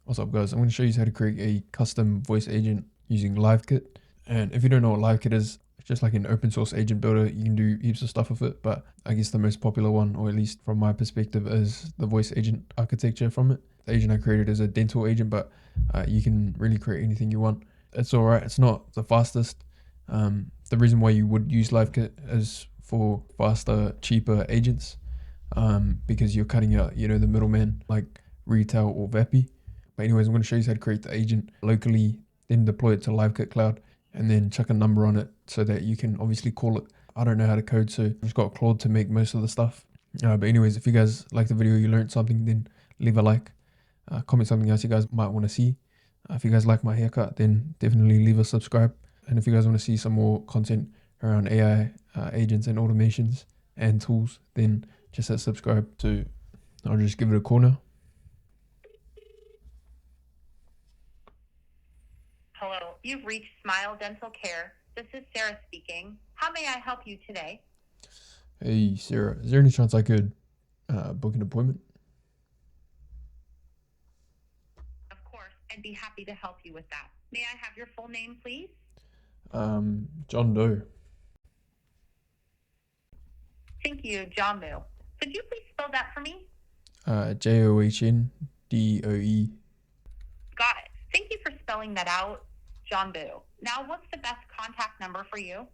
What's up guys, I'm going to show you how to create a custom voice agent using LiveKit. And if you don't know what LiveKit is, it's just like an open source agent builder. You can do heaps of stuff with it, but I guess the most popular one, or at least from my perspective, is the voice agent architecture from it. The agent I created is a dental agent, but you can really create anything you want. It's alright, it's not the fastest. The reason why you would use LiveKit is for faster, cheaper agents, because you're cutting out, the middleman like Retell or Vapi. But anyways, I'm going to show you how to create the agent locally, then deploy it to LiveKit Cloud, and then chuck a number on it so that you can obviously call it. I don't know how to code, so I've just got Claude to make most of the stuff. But anyways, if you guys like the video, you learned something, then leave a like. Comment something else you guys might want to see. If you guys like my haircut, then definitely leave a subscribe. And if you guys want to see some more content around AI agents and automations and tools, then just hit subscribe. So I'll just give it a call now. Hello, you've reached Smile Dental Care. This is Sarah speaking. How may I help you today? Hey Sarah, is there any chance I could book an appointment? Of course, I'd be happy to help you with that. May I have your full name, please? John Doe. Thank you, John Doe. Could you please spell that for me? JOHNDOE. Got it. Thank you for spelling that out, John Doe. Now, what's the best contact number for you?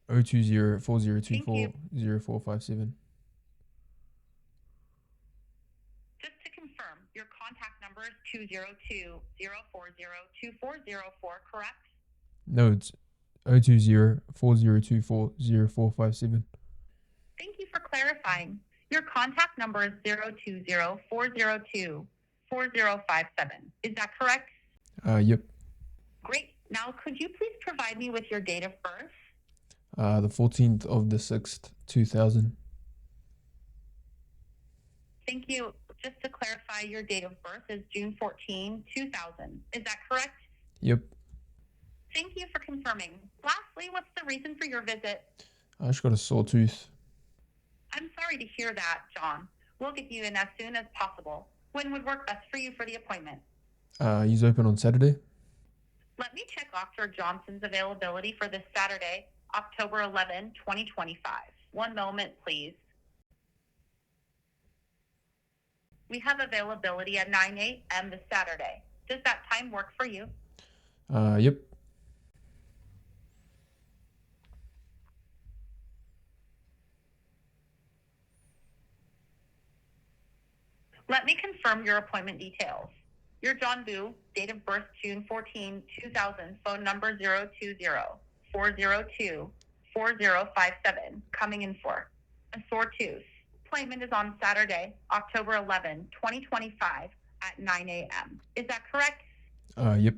020-4024-0457. Just to confirm, your contact number is 202-040-2404, correct? No, it's 020-4024-0457. Thank you for clarifying. Your contact number is 020-402-4057. Is that correct? Yep. Great. Now, could you please provide me with your date of birth? The 14th of the 6th, 2000. Thank you. Just to clarify, your date of birth is June 14, 2000. Is that correct? Yep. Thank you for confirming. Lastly, what's the reason for your visit? I just got a sore tooth. I'm sorry to hear that, John. We'll get you in as soon as possible. When would work best for you for the appointment? He's open on Saturday. Let me check Dr. Johnson's availability for this Saturday, October 11, 2025. One moment, please. We have availability at 9 a.m. this Saturday. Does that time work for you? Yep. Let me confirm your appointment details. Your John Boo, date of birth June 14, 2000, phone number 020-402-4057, coming in for a sore tooth. Appointment is on Saturday, October 11, 2025 at 9 a.m. Is that correct? Yep.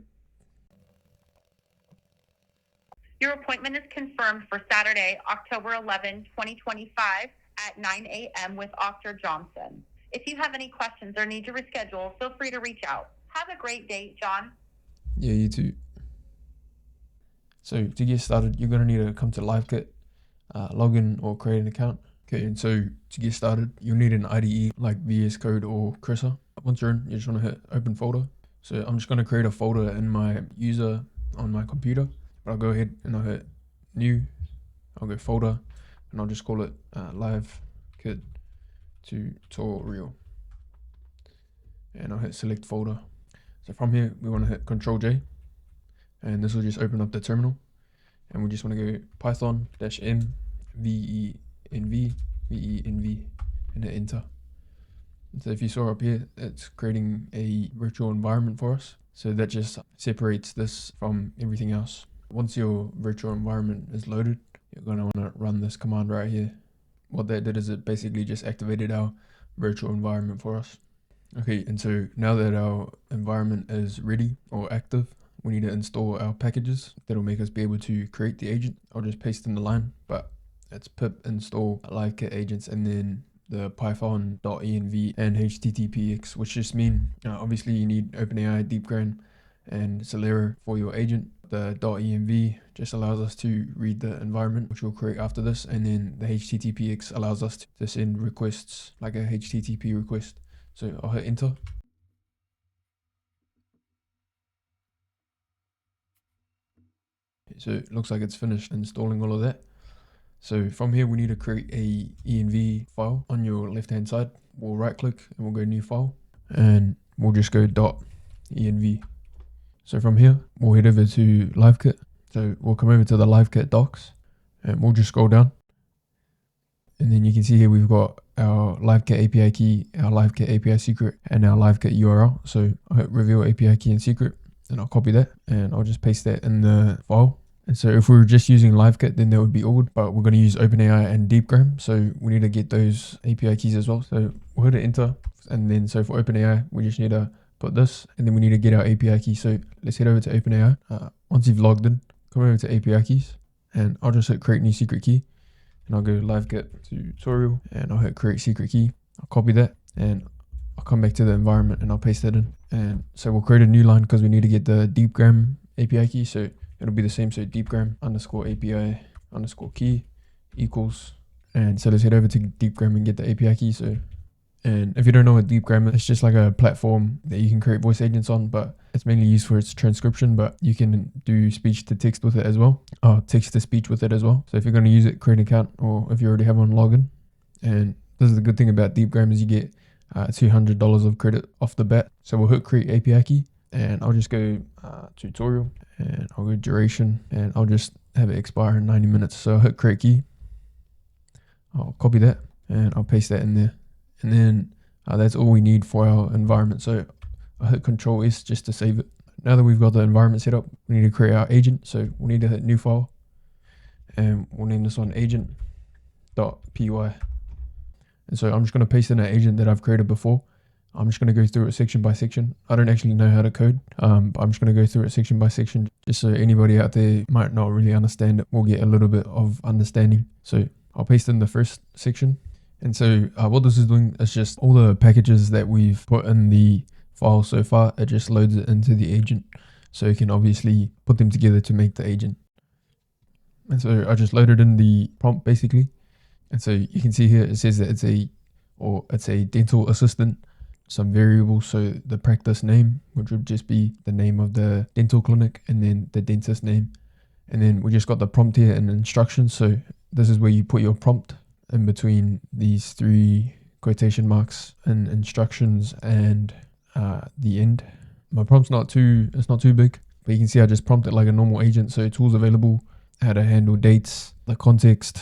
Your appointment is confirmed for Saturday, October 11, 2025 at 9 a.m. with Dr. Johnson. If you have any questions or need to reschedule, feel free to reach out. Have a great day, John. Yeah, you too. So to get started, you're going to need to come to LiveKit, log in or create an account. Okay, and so to get started, you'll need an IDE like VS Code or Cursor. Once you're in, you just want to hit open folder. So I'm just going to create a folder in my user on my computer. But I'll go ahead and I'll hit new. I'll go folder and I'll just call it LiveKit tutorial. And I'll hit select folder. So from here, we want to hit Control J, and this will just open up the terminal. And we just want to go Python -m venv and hit enter. So if you saw up here, it's creating a virtual environment for us. So that just separates this from everything else. Once your virtual environment is loaded, you're going to want to run this command right here. What that did is it basically just activated our virtual environment for us. Okay, and so now that our environment is ready or active, we need to install our packages that'll make us be able to create the agent. I'll just paste in the line, but it's pip install LiveKit agents and then the python.env and httpx, which just mean obviously you need OpenAI, DeepGram, and Celera for your agent. The .env just allows us to read the environment, which we'll create after this, and then the httpx allows us to send requests like a HTTP request. So I'll hit enter. So it looks like it's finished installing all of that. So from here, we need to create a env file on your left hand side. We'll right click and we'll go new file, and we'll just go .env. So from here, we'll head over to LiveKit. So we'll come over to the LiveKit docs and we'll just scroll down. And then you can see here we've got our LiveKit API key, our LiveKit API secret, and our LiveKit URL. So I'll hit reveal API key and secret, and I'll copy that and I'll just paste that in the file. And so if we were just using LiveKit, then that would be all good, but we're going to use OpenAI and DeepGram. So we need to get those API keys as well. So we'll hit enter. And then so for OpenAI, we just need to put this, and then we need to get our API key. So let's head over to OpenAI. Once you've logged in, come over to API keys, and I'll just hit create new secret key. And I'll go LiveKit tutorial, and I'll hit create secret key. I'll copy that, and I'll come back to the environment and I'll paste that in. And so we'll create a new line because we need to get the DeepGram API key. So it'll be the same. So DeepGram underscore API underscore key equals. And so let's head over to DeepGram and get the API key. So, and if you don't know what DeepGram is, it's just like a platform that you can create voice agents on, but it's mainly used for its transcription, but you can do speech to text with it as well, or text to speech with it as well. So if you're going to use it, create an account, or if you already have one, login. And this is the good thing about DeepGram is you get $200 of credit off the bat. So we'll hit create API key, and I'll just go tutorial, and I'll go duration, and I'll just have it expire in 90 minutes. So I'll hit create key. I'll copy that and I'll paste that in there. And then that's all we need for our environment. So I'll hit Control S just to save it. Now that we've got the environment set up, we need to create our agent. So we'll need to hit new file, and we'll name this one agent.py. And so I'm just going to paste in an agent that I've created before. I'm just going to go through it section by section. I don't actually know how to code, but I'm just going to go through it section by section, just so anybody out there might not really understand it will get a little bit of understanding. So I'll paste in the first section. And so what this is doing is just all the packages that we've put in the file so far, it just loads it into the agent. So you can obviously put them together to make the agent. And so I just loaded in the prompt basically. And so you can see here, it says that it's a dental assistant, some variables. So the practice name, which would just be the name of the dental clinic, and then the dentist name. And then we just got the prompt here and instructions. So this is where you put your prompt in between these three quotation marks and instructions and the end. My prompt's not too big, but you can see I just prompted like a normal agent. So tools available, how to handle dates, the context,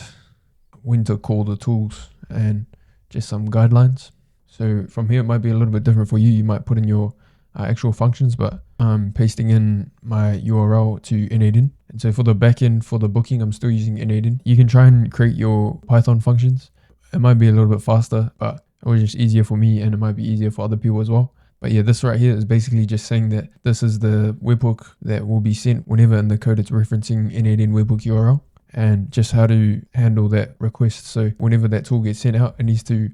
when to call the tools, and just some guidelines. So from here, it might be a little bit different for you. You might put in your actual functions, but I'm pasting in my URL to n8n. And so for the backend, for the booking, I'm still using n8n. You can try and create your Python functions. It might be a little bit faster, but it was just easier for me, and it might be easier for other people as well. But yeah, this right here is basically just saying that this is the webhook that will be sent whenever in the code it's referencing n8n webhook URL, and just how to handle that request. So whenever that tool gets sent out, it needs to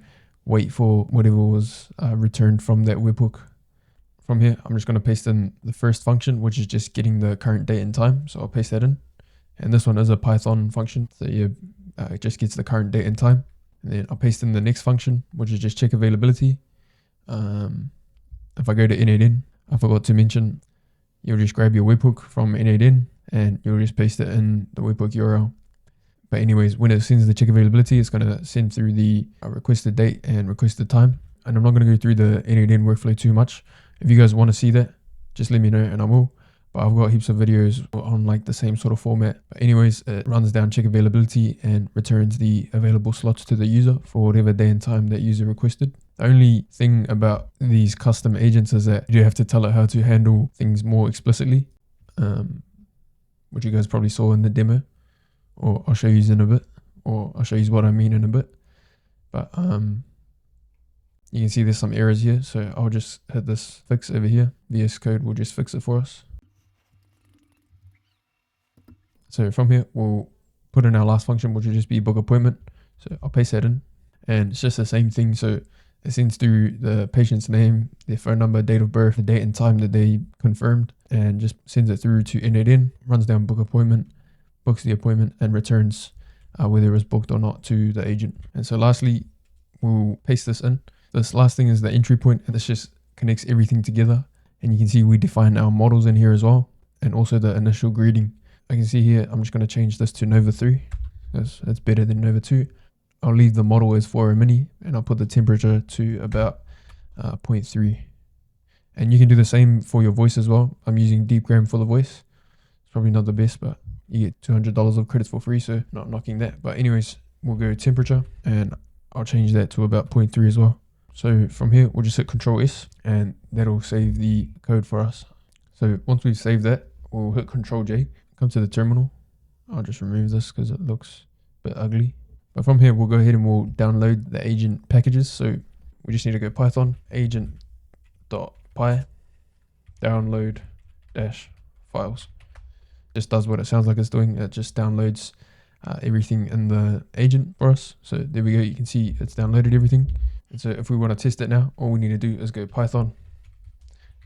wait for whatever was returned from that webhook. From here, I'm just going to paste in the first function, which is just getting the current date and time. So I'll paste that in. And this one is a Python function. So yeah, it just gets the current date and time. And then I'll paste in the next function, which is just check availability. If I go to n8n, I forgot to mention, you'll just grab your webhook from n8n and you'll just paste it in the webhook URL. But anyways, when it sends the check availability, it's going to send through the requested date and requested time. And I'm not going to go through the n8n workflow too much. If you guys want to see that, just let me know and I will. But I've got heaps of videos on like the same sort of format. But anyways, it runs down check availability and returns the available slots to the user for whatever day and time that user requested. The only thing about these custom agents is that you have to tell it how to handle things more explicitly, which you guys probably saw in the demo, or I'll show you in a bit, or I'll show you what I mean in a bit. But you can see there's some errors here, so I'll just hit this fix over here. VS Code will just fix it for us. So from here, we'll put in our last function, which will just be book appointment. So I'll paste that in, and it's just the same thing. So it sends through the patient's name, their phone number, date of birth, the date and time that they confirmed, and just sends it through to n8n, runs down book appointment, books the appointment, and returns whether it was booked or not to the agent. And so lastly, we'll paste this in. This last thing is the entry point, and this just connects everything together. And you can see we define our models in here as well, and also the initial greeting. I can see here, I'm just going to change this to Nova 3. That's better than Nova 2. I'll leave the model as 4 mini, and I'll put the temperature to about 0.3. And you can do the same for your voice as well. I'm using DeepGram for the voice. It's probably not the best, but you get $200 of credits for free, so not knocking that. But anyways, we'll go temperature, and I'll change that to about 0.3 as well. So from here, we'll just hit Control S, and that'll save the code for us. So once we've saved that, we'll hit Control J, come to the terminal. I'll just remove this because it looks a bit ugly. But from here, we'll go ahead and we'll download the agent packages. So we just need to go Python agent.py download dash files. Just does what it sounds like it's doing. It just downloads everything in the agent for us. So there we go. You can see it's downloaded everything. And so if we want to test it now, all we need to do is go Python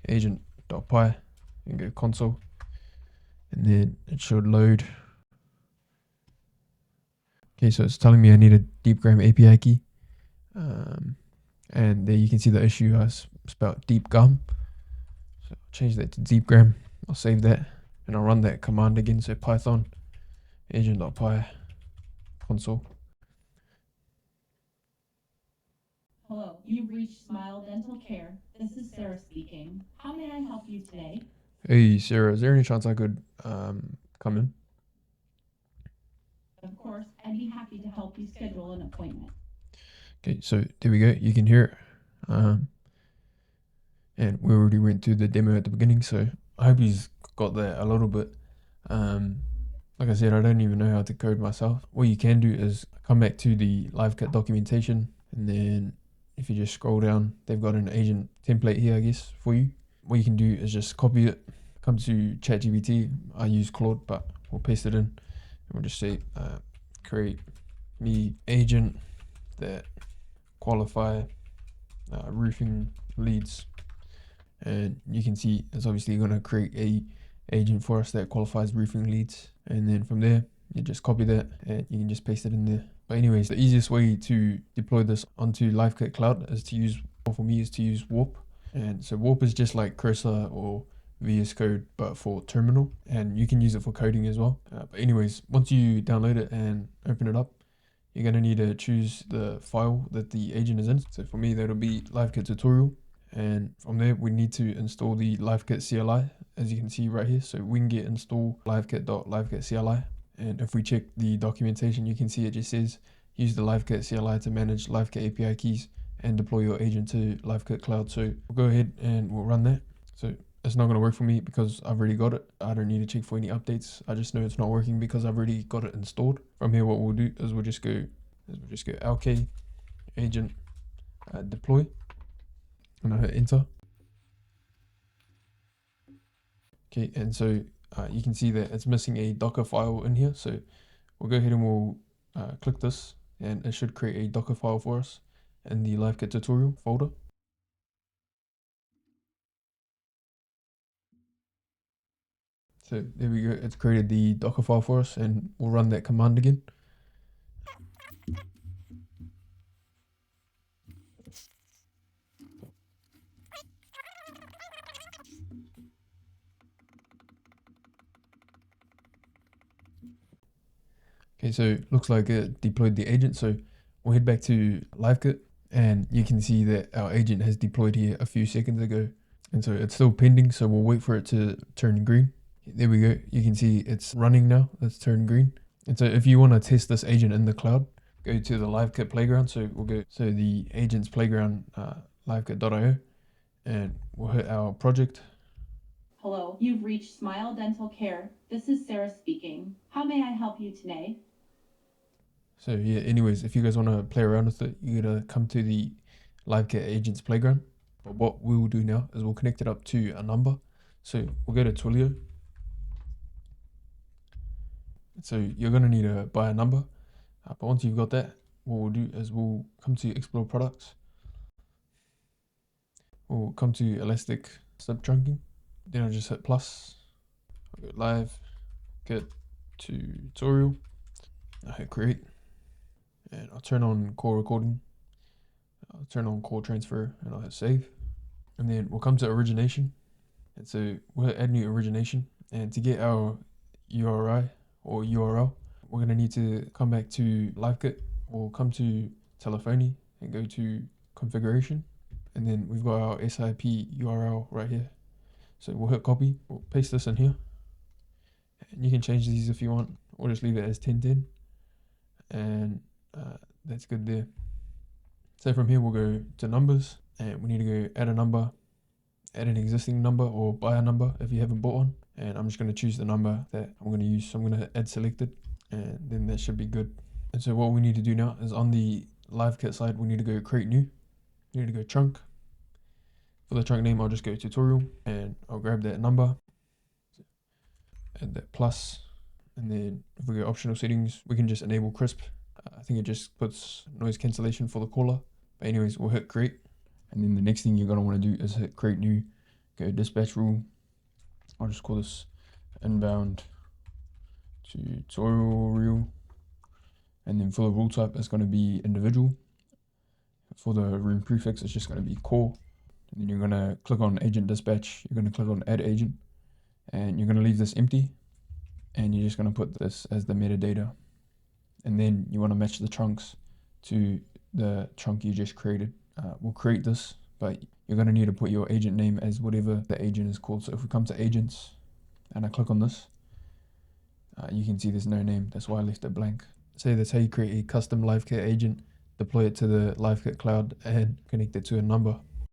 agent.py and go console, and then it should load. Okay, so it's telling me I need a DeepGram API key, and there you can see the issue I spelled DeepGum. So I'll change that to DeepGram. I'll save that, and I'll run that command again. So Python agent.py console. Hello, you've reached Smile Dental Care. This is Sarah speaking. How may I help you today? Hey Sarah, is there any chance I could come in? Of course, I'd be happy to help you schedule an appointment. Okay, so there we go. You can hear it. And we already went through the demo at the beginning, so I hope he's got that a little bit. Like I said, I don't even know how to code myself. What you can do is come back to the LiveKit documentation, and then if you just scroll down, they've got an agent template here, I guess, for you. What you can do is just copy it, come to ChatGPT. I use Claude, but we'll paste it in. And we'll just say, create me agent that qualify roofing leads. And you can see it's obviously going to create a agent for us that qualifies roofing leads. And then from there, you just copy that and you can just paste it in there. But anyways, the easiest way to deploy this onto LiveKit Cloud is to use, for me, is to use Warp. And so Warp is just like Cursor or VS Code, but for terminal, and you can use it for coding as well. But anyways, once you download it and open it up, you're going to need to choose the file that the agent is in. So for me, that'll be LiveKit tutorial. And from there, we need to install the LiveKit CLI, as you can see right here. So we can get install livekit.livekit CLI. And if we check the documentation, you can see it just says use the LiveKit CLI to manage LiveKit API keys and deploy your agent to LiveKit Cloud. So we'll go ahead and we'll run that. So it's not going to work for me because I've already got it. I don't need to check for any updates. I just know it's not working because I've already got it installed. From here, what we'll do is we'll just go lk agent deploy, and I'll hit enter. Okay, and so you can see that it's missing a Docker file in here. So we'll go ahead and we'll click this, and it should create a Docker file for us in the LiveKit tutorial folder. So there we go, it's created the Docker file for us, and we'll run that command again. Okay, so looks like it deployed the agent. So we'll head back to LiveKit, and you can see that our agent has deployed here a few seconds ago. And so it's still pending, so we'll wait for it to turn green. There we go. You can see it's running now. It's turned green. And so if you want to test this agent in the cloud, go to the LiveKit playground. So we'll go to the agents playground, livekit.io, and we'll hit our project. Hello, you've reached Smile Dental Care. This is Sarah speaking. How may I help you today? So yeah, anyways, if you guys want to play around with it, you gotta come to the LiveKit agents playground. But what we will do now is we'll connect it up to a number. So we'll go to Twilio. So you're going to need to buy a number. But once you've got that, what we'll do is we'll come to Explore Products. We'll come to Elastic Subtrunking. Then I'll just hit plus. I'll go LiveKit tutorial. I'll hit create. And I'll turn on call recording. I'll turn on call transfer, and I'll hit save. And then we'll come to origination. And so we'll add new origination. And to get our URI or URL, we're going to need to come back to LiveKit or come to telephony and go to configuration. And then we've got our SIP URL right here. So we'll hit copy, we'll paste this in here. And you can change these if you want, or just leave it as 1010. And that's good there. So from here, we'll go to numbers, and we need to go add a number, add an existing number, or buy a number if you haven't bought one. And I'm just going to choose the number that I'm going to use. So I'm going to add selected, and then that should be good. And so what we need to do now is on the LiveKit side, we need to go create new. We need to go trunk. For the trunk name, I'll just go tutorial, and I'll grab that number, add that plus, and then if we go optional settings, we can just enable crisp. I think it just puts noise cancellation for the caller. But anyways, we'll hit create. And then the next thing you're going to want to do is hit create new, go dispatch rule. I'll just call this inbound tutorial. And then for the rule type, it's going to be individual. For the room prefix, it's just going to be core. And then you're going to click on agent dispatch. You're going to click on add agent. And you're going to leave this empty. And you're just going to put this as the metadata. And then you want to match the trunks to the trunk you just created. We'll create this, but you're going to need to put your agent name as whatever the agent is called. So if we come to agents and I click on this, you can see there's no name. That's why I left it blank. So that's how you create a custom LiveKit agent, deploy it to the LiveKit cloud, and connect it to a number.